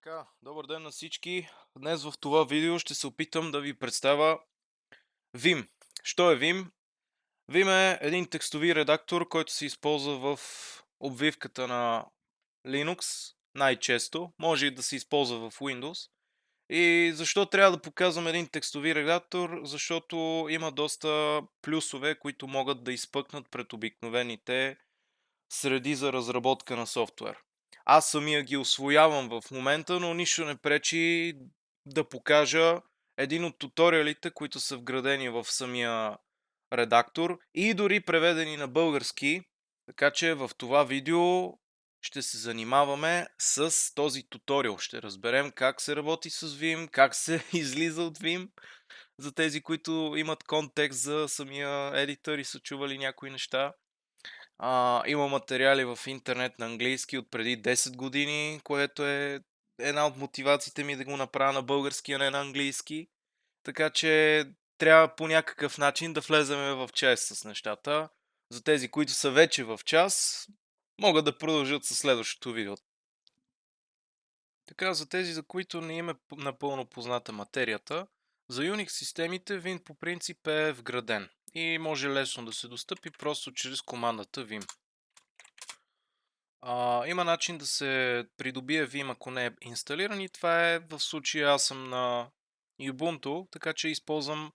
Така, добър ден на всички. Днес в това видео ще се опитам да ви представя Vim. Що е Vim? Vim е един текстови редактор, който се използва в обвивката на Linux най-често. Може и да се използва в Windows. И защо трябва да показвам един текстови редактор? Защото има доста плюсове, които могат да изпъкнат пред обикновените среди за разработка на софтуер. Аз самия ги усвоявам в момента, но нищо не пречи да покажа един от туториалите, които са вградени в самия редактор и дори преведени на български. Така че в това видео ще се занимаваме с този туториал. Ще разберем как се работи с Vim, как се излиза от Vim, за тези, които имат контекст за самия едитор и са чували някои неща. Има материали в интернет на английски от преди 10 години, което е една от мотивациите ми да го направя на български, а не на английски. Така че трябва по някакъв начин да влеземе в час с нещата. За тези, които са вече в час, могат да продължат със следващото видео. Така, за тези, за които не им е напълно позната материята, за Unix системите Vim по принцип е вграден и може лесно да се достъпи просто чрез командата Vim. Има начин да се придобие Vim, ако не е инсталиран, и това е в случая аз съм на Ubuntu, така че използвам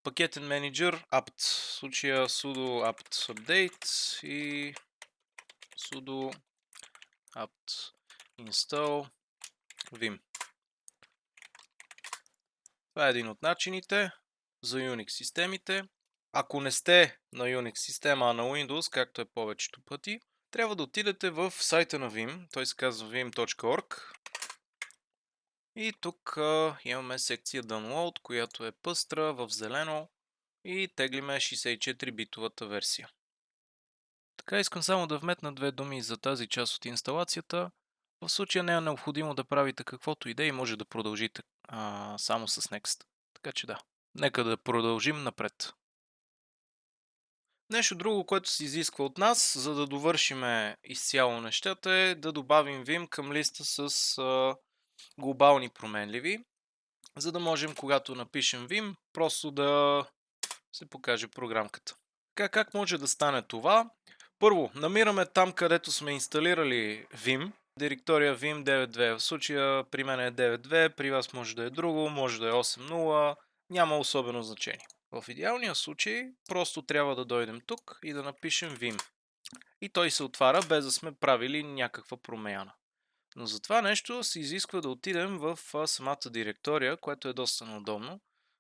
пакетен менеджер apt. В случая sudo apt update и sudo apt install Vim. Това е един от начините за Unix системите. Ако не сте на Unix система, а на Windows, както е повечето пъти, трябва да отидете в сайта на Vim, той се казва vim.org. И тук имаме секция Download, която е пъстра в зелено и теглиме 64-битовата версия. Така, искам само да вметна две думи за тази част от инсталацията. В случая не е необходимо да правите каквото и да е и може да продължите само с Next. Така че да, нека да продължим напред. Нещо друго, което се изисква от нас, за да довършиме изцяло нещата, е да добавим Vim към листа с глобални променливи, за да можем, когато напишем Vim, просто да се покаже програмката. Как може да стане това? Първо, намираме там, където сме инсталирали Vim, директория Vim 9.2. В случая при мен е 9.2, при вас може да е друго, може да е 8.0, няма особено значение. В идеалния случай просто трябва да дойдем тук и да напишем Vim. И той се отваря без да сме правили някаква промяна. Но за това нещо се изисква да отидем в самата директория, което е доста неудобно.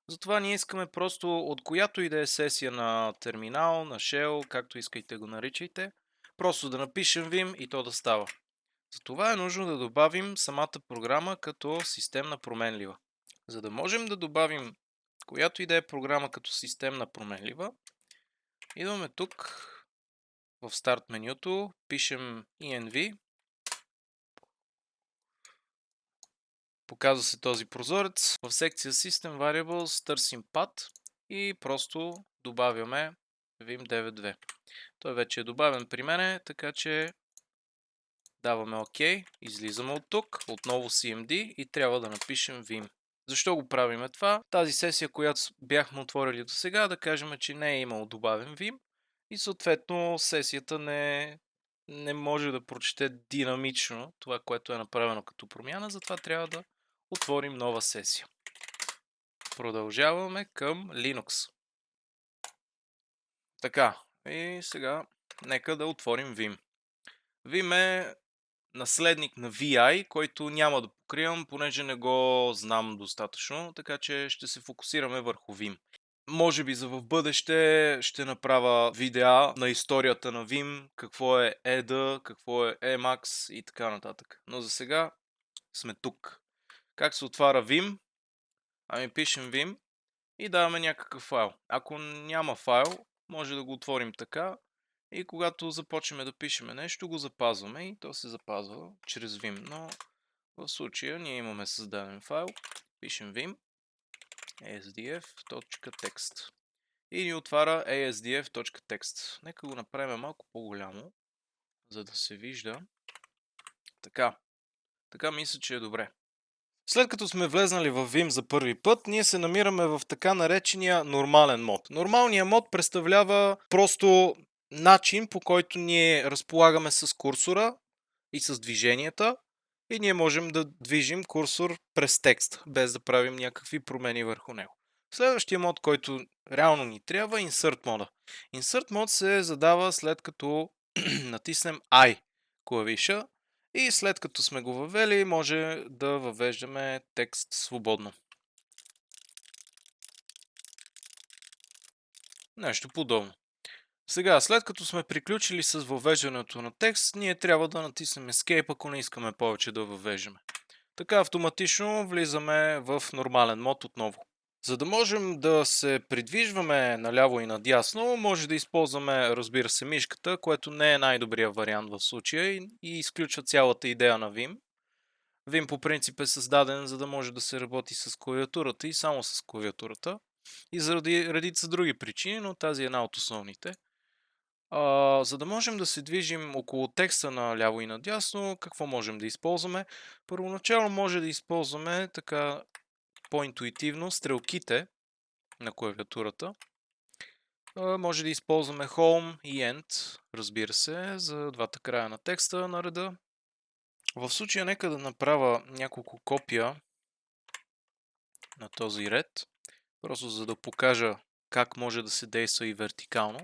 Затова ние искаме просто от която и да е сесия на терминал, на shell, както искайте го наричайте, просто да напишем Vim и то да става. Затова е нужно да добавим самата програма като системна променлива. За да можем да добавим която и да е програма като системна променлива, идваме тук в старт менюто, пишем env. Показва се този прозорец. В секция System Variables търсим path и просто добавяме Vim 9.2. Той вече е добавен при мене, така че даваме OK, излизаме от тук, отново CMD и трябва да напишем Vim. Защо го правиме това? Тази сесия, която бяхме отворили до сега, да кажем, че не е имало добавен Vim и съответно сесията не може да прочете динамично това, което е направено като промяна, затова трябва да отворим нова сесия. Продължаваме към Linux. Така, и сега нека да отворим Vim. Vim е наследник на VI, който няма да покривам, понеже не го знам достатъчно, така че ще се фокусираме върху Vim. Може би за в бъдеще ще направя видеа на историята на Vim, какво е EDA, какво е Emacs и така нататък. Но за сега сме тук. Как се отваря Vim? Ами пишем Vim и даваме някакъв файл. Ако няма файл, може да го отворим така и когато започнем да пишем нещо, го запазваме и то се запазва чрез Vim. Но в случая ние имаме създаден файл, пишем Vim asdf.txt и ни отваря asdf.txt. Нека го направим малко по-голямо, за да се вижда. Така Така мисля, че е добре. След като сме влезнали в Vim за първи път, ние се намираме в така наречения нормален мод. Нормалният мод представлява просто начин, по който ние разполагаме с курсора и с движенията и ние можем да движим курсор през текст, без да правим някакви промени върху него. Следващия мод, който реално ни трябва, е Insert мода. Insert мод се задава след като натиснем I клавиша и след като сме го въвели, може да въвеждаме текст свободно. Нещо подобно. Сега, след като сме приключили с въвеждането на текст, ние трябва да натиснем Escape, ако не искаме повече да въвеждаме. Така автоматично влизаме в нормален мод отново. За да можем да се придвижваме наляво и надясно, може да използваме, разбира се, мишката, което не е най-добрият вариант в случая и изключва цялата идея на Vim. Vim по принцип е създаден, за да може да се работи с клавиатурата и само с клавиатурата. И заради редица други причини, но тази е една от основните. За да можем да се движим около текста наляво и надясно, какво можем да използваме? Първоначално може да използваме така по-интуитивно стрелките на клавиатурата. Може да използваме Home и End, разбира се, за двата края на текста на реда. В случая нека да направя няколко копия на този ред, просто за да покажа как може да се действа и вертикално.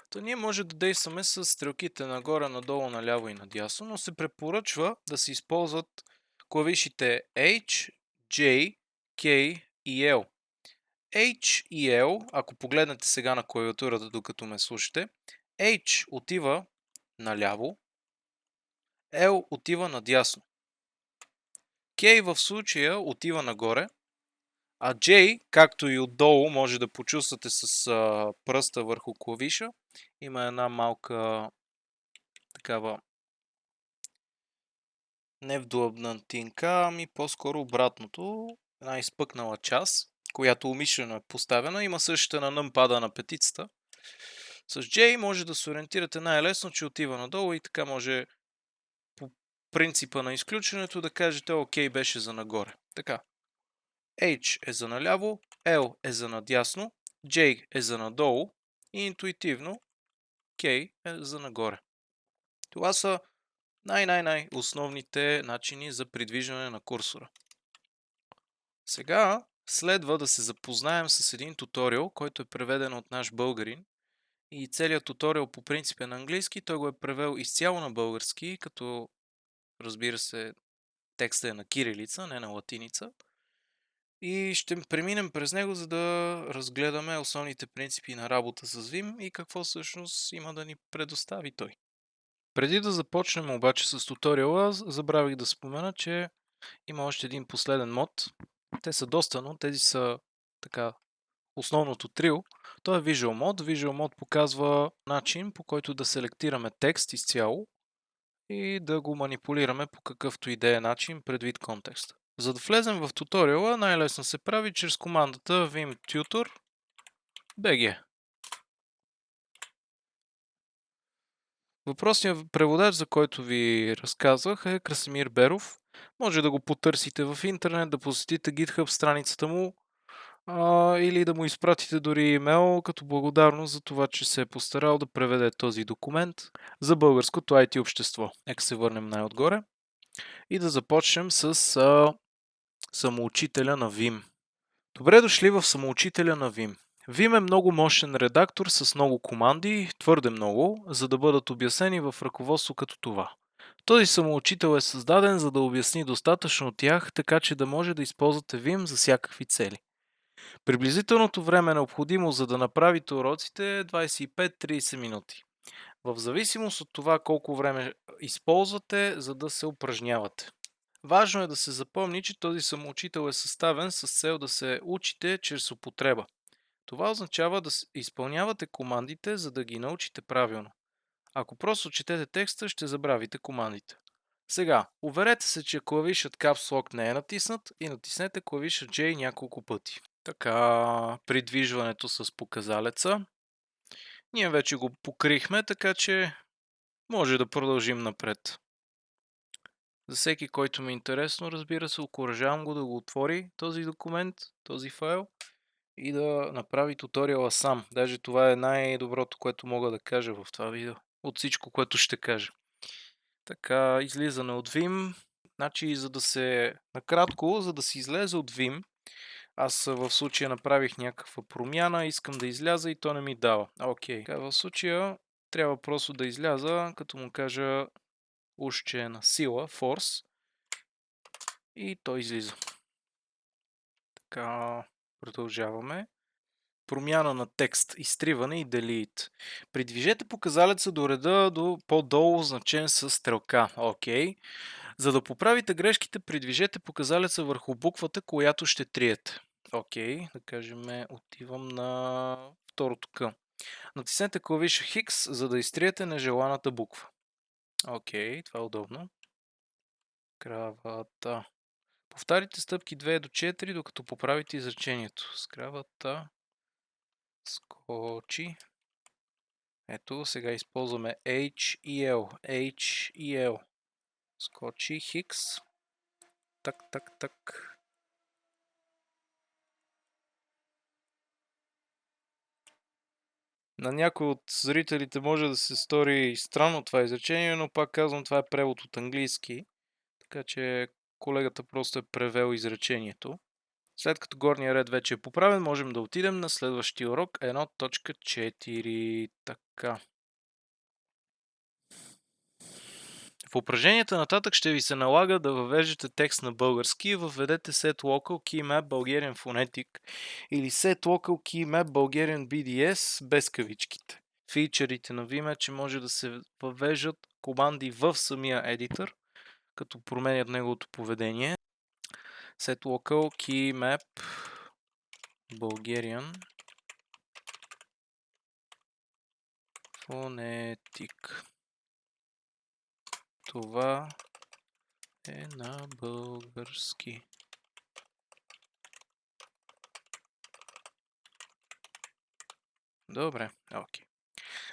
То ние може да действаме с стрелките нагоре, надолу, наляво и надясно, но се препоръчва да се използват клавишите H, J, K и L. H и L, ако погледнете сега на клавиатурата, докато ме слушате, H отива наляво, L отива надясно. K в случая отива нагоре, а J, както и отдолу, може да почувствате с пръста върху клавиша, има една малка такава не вдлъбнатинка, ами по-скоро обратното, една изпъкнала част, която умишлено е поставена, има същата на нъмпада на петицата. С J може да се ориентирате най-лесно, че отива надолу и така може по принципа на изключването да кажете OK беше за нагоре. Така. H е за наляво, L е за надясно, J е за надолу и интуитивно K е за нагоре. Това са най-основните начини за придвижване на курсора. Сега следва да се запознаем с един туториал, който е преведен от наш българин. И целият туториал по принцип е на английски, той го е превел изцяло на български, като разбира се текстът е на кирилица, не на латиница. И ще преминем през него, за да разгледаме основните принципи на работа с Vim и какво всъщност има да ни предостави той. Преди да започнем обаче с туториала, забравих да спомена, че има още един последен мод. Те са доста, но тези са така основното трио. То е Visual Mode. Visual Mode показва начин, по който да селектираме текст изцяло и да го манипулираме по какъвто и да е начин предвид контекста. За да влезем в туториала, най-лесно се прави чрез командата vim tutor bg. Въпросният преводач, за който ви разказвах, е Красимир Беров. Може да го потърсите в интернет, да посетите GitHub страницата му или да му изпратите дори имейл като благодарност за това, че се е постарал да преведе този документ за българското IT общество. Нека се върнем най-отгоре и да започнем с самоучителя на Vim. Добре дошли в самоучителя на Vim. Vim е много мощен редактор с много команди, твърде много, за да бъдат обяснени в ръководство като това. Този самоучител е създаден, за да обясни достатъчно от тях, така че да може да използвате Vim за всякакви цели. Приблизителното време необходимо за да направите уроците е 25-30 минути. В зависимост от това колко време използвате, за да се упражнявате. Важно е да се запомни, че този самоучител е съставен с цел да се учите чрез употреба. Това означава да изпълнявате командите, за да ги научите правилно. Ако просто четете текста, ще забравите командите. Сега, уверете се, че клавишът Caps Lock не е натиснат и натиснете клавиша J няколко пъти. Така, придвижването с показалеца. Ние вече го покрихме, така че може да продължим напред. За всеки, който ми е интересно, разбира се, окуражавам го да го отвори този документ, този файл и да направи туториала сам. Даже това е най-доброто, което мога да кажа в това видео. От всичко, което ще кажа. Така, излизане от Vim. Значи, накратко, за да се излезе от Vim, аз в случая направих някаква промяна, искам да изляза и то не ми дава. Окей. В случая трябва просто да изляза, като му кажа уж, че е на сила, force, и той излиза. Така, продължаваме. Промяна на текст, изтриване и delete. Придвижете показалеца до реда до по-долу, означен с стрелка. Окей. За да поправите грешките, придвижете показалеца върху буквата, която ще триете. Окей, да кажем, отивам на второто К. Натиснете клавиша X, за да изтриете нежеланата буква. Окей, това е удобно. Кравата. Повтарите стъпки 2 до 4, докато поправите изречението. С кравата скочи. Ето, сега използваме H и L. H и L. Скочи Хикс. Так, так, так. На някой от зрителите може да се стори странно това изречение, но пак казвам, това е превод от английски. Така че колегата просто е превел изречението. След като горния ред вече е поправен, можем да отидем на следващия урок 1.4. Така. В упражненията нататък ще ви се налага да въвеждате текст на български и въведете set local key map Bulgarian phonetic или set local key map Bulgarian BDS без кавичките. Фичърите на Vim е, че може да се въвеждат команди в самия едитор, като променят неговото поведение. Set local key map Bulgarian phonetic. Това е на български. Добре, окей.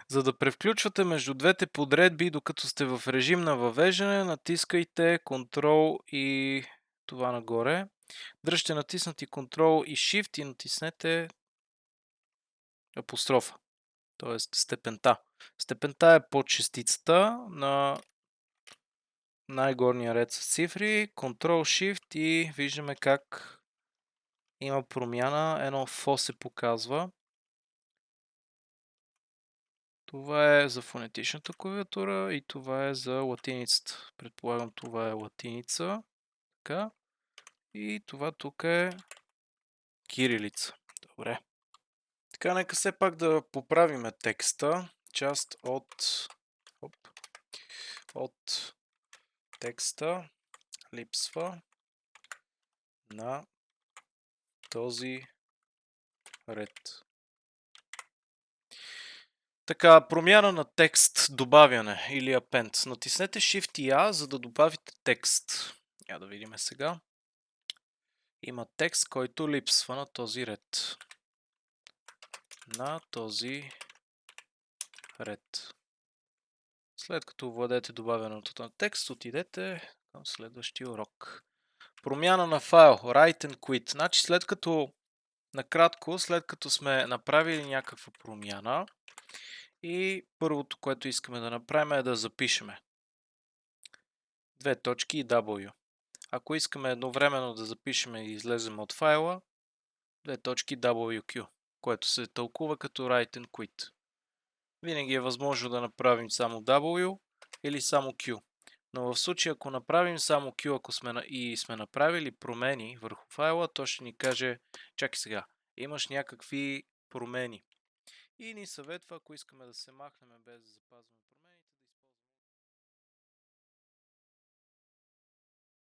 За да превключвате между двете подредби, докато сте в режим на въвеждане, натискайте Ctrl и това нагоре. Дръжте натиснати Ctrl и Shift и натиснете апострофа, т.е. степента. Степента е под шестицата на най-горния ред с цифри. Ctrl Shift и виждаме как има промяна. Едно фо се показва. Това е за фонетичната клавиатура и това е за латиницата. Предполагам, това е латиница. Така. И това тук е кирилица. Добре. Така, нека все пак да поправим текста. Част от текста липсва на този ред. Така, промяна на текст, добавяне или append. Натиснете Shift и A, за да добавите текст. Я да видим сега. Има текст, който липсва на този ред. На този ред. След като владеете добавеното на текст, отидете към следващия урок. Промяна на файл. Write and quit. Значи накратко, след като сме направили някаква промяна и първото, което искаме да направим е да запишеме. Две точки и W. Ако искаме едновременно да запишем и излезем от файла, две точки WQ, което се тълкува като write and quit. Винаги е възможно да направим само W или само Q. Но в случай, ако направим само Q, ако сме направили промени върху файла, то ще ни каже, чакай сега, имаш някакви промени. И ни съветва, ако искаме да се махнем без да запазваме промени,